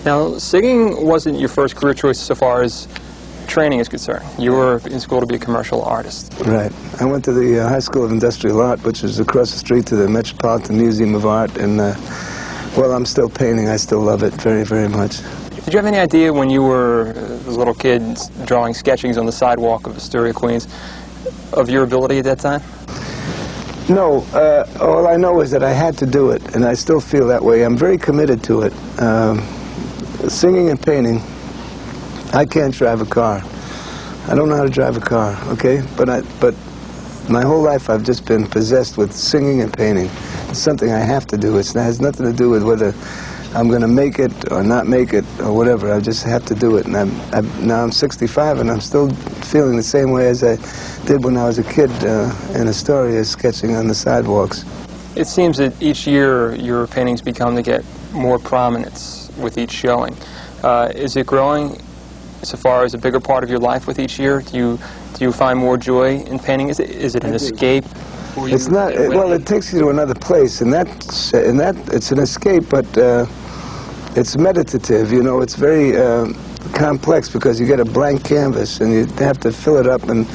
Now, singing wasn't your first career choice so far as training is concerned. You were in school to be a commercial artist. Right. I went to the High School of Industrial Art, which is across the street to the Metropolitan Museum of Art, and well, I'm still painting. I still love it very, very much. Did you have any idea when you were a little kid drawing sketchings on the sidewalk of Astoria, Queens, of your ability at that time? No. All I know is that I had to do it, and I still feel that way. I'm very committed to it. Singing and painting, I can't drive a car. I don't know how to drive a car, okay? But my whole life I've just been possessed with singing and painting. It's something I have to do. It has nothing to do with whether I'm going to make it or not make it or whatever. I just have to do it. And now I'm 65 and I'm still feeling the same way as I did when I was a kid in Astoria, sketching on the sidewalks. It seems that each year your paintings become to get more prominence with each showing. Is it growing so far as a bigger part of your life with each year? Do you find more joy in painting? Is it an escape? It's not. Well, it takes you to another place, and it's an escape, but it's meditative. You know, it's very complex because you get a blank canvas and you have to fill it up, and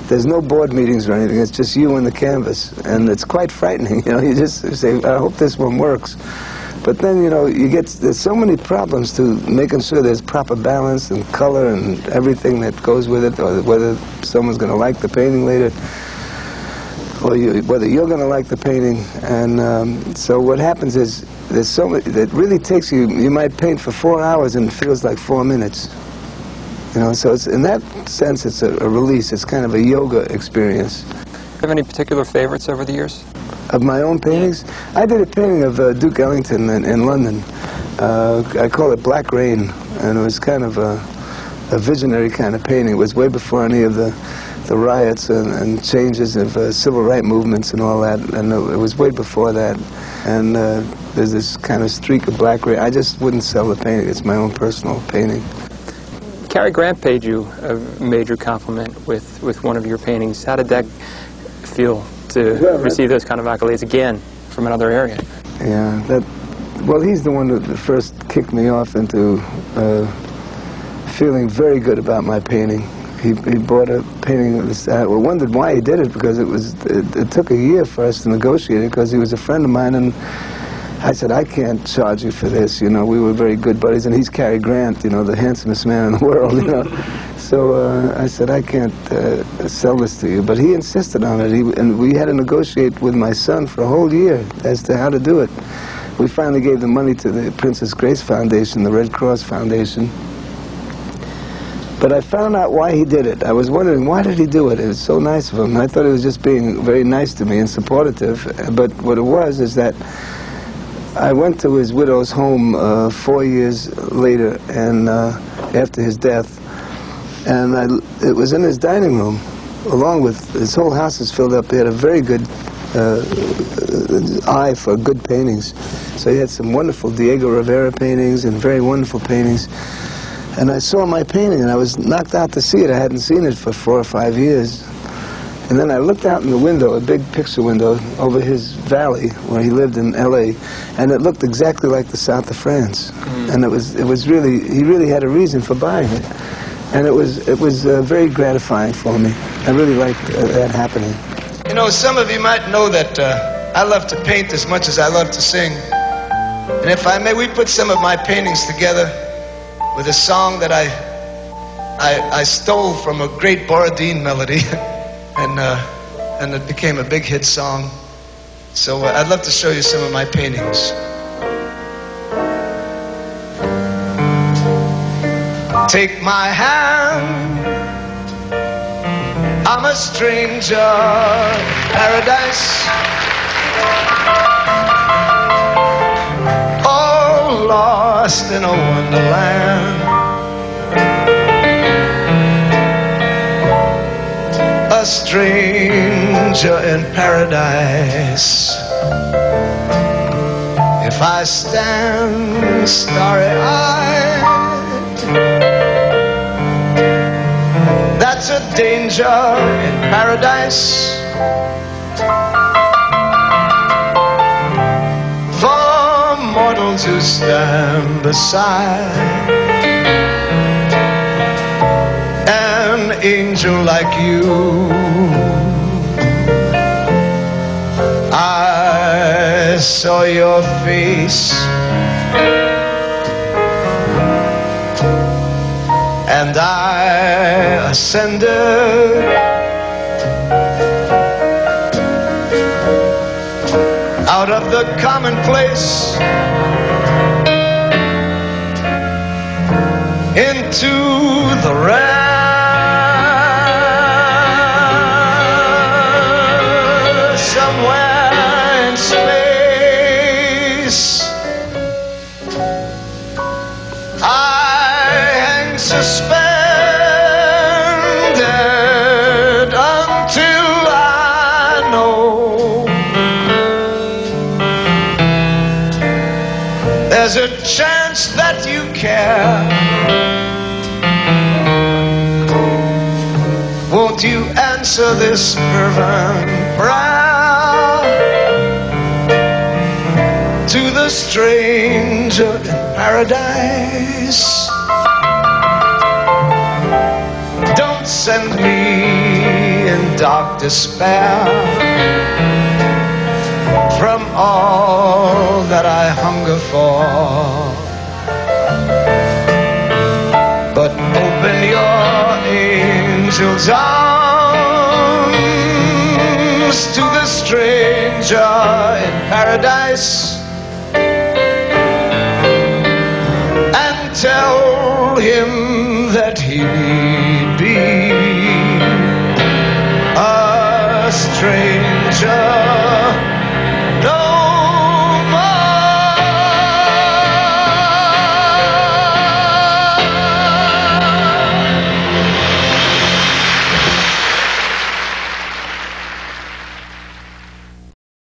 there's no board meetings or anything. It's just you and the canvas, and it's quite frightening. You know, you just say, "I hope this one works." But then, you know, there's so many problems to making sure there's proper balance and color and everything that goes with it, or whether someone's going to like the painting later, or whether you're going to like the painting. And so what happens is there's so much that really takes you. You might paint for 4 hours and it feels like 4 minutes. You know, so it's, in that sense, it's a release. It's kind of a yoga experience. Do you have any particular favorites over the years? Of my own paintings? I did a painting of Duke Ellington in London. I call it Black Rain, and it was kind of a visionary kind of painting. It was way before any of the riots and changes of civil rights movements and all that, and it was way before that. And there's this kind of streak of black rain. I just wouldn't sell the painting. It's my own personal painting. Cary Grant paid you a major compliment with one of your paintings. How did that feel to receive those kind of accolades again from another area? Yeah, well, he's the one that first kicked me off into feeling very good about my painting. He bought a painting of this. We wondered why he did it, because it took a year for us to negotiate it, because he was a friend of mine, and I said, I can't charge you for this. You know, we were very good buddies, and he's Cary Grant, you know, the handsomest man in the world, you know. So I said, I can't sell this to you. But he insisted on it, and we had to negotiate with my son for a whole year as to how to do it. We finally gave the money to the Princess Grace Foundation, the Red Cross Foundation. But I found out why he did it. I was wondering, why did he do it? It was so nice of him. I thought he was just being very nice to me and supportive. But what it was is that I went to his widow's home 4 years later, and after his death, and it was in his dining room, along with his whole house is filled up. He had a very good eye for good paintings. So he had some wonderful Diego Rivera paintings and very wonderful paintings. And I saw my painting, and I was knocked out to see it. I hadn't seen it for 4 or 5 years. And then I looked out in the window, a big picture window, over his valley where he lived in L.A., and it looked exactly like the south of France. And it was really, he really had a reason for buying it. And it was very gratifying for me. I really liked that happening. You know, some of you might know that I love to paint as much as I love to sing. And if I may, we put some of my paintings together with a song that I stole from a great Borodin melody, and it became a big hit song. So I'd love to show you some of my paintings. Take my hand, I'm a stranger in paradise. Oh, lost in a wonderland. A stranger in paradise. If I stand starry-eyed, that's a danger in paradise. For mortal one to stand beside an angel like you. I saw your face and I ascended out of the commonplace into the rare. Somewhere in space I hang suspended until I know there's a chance that you care. Won't you answer this fervent prayer to the stranger in paradise? Don't send me in dark despair from all that I hunger for, but open your angel's arms to the stranger in paradise and tell him that he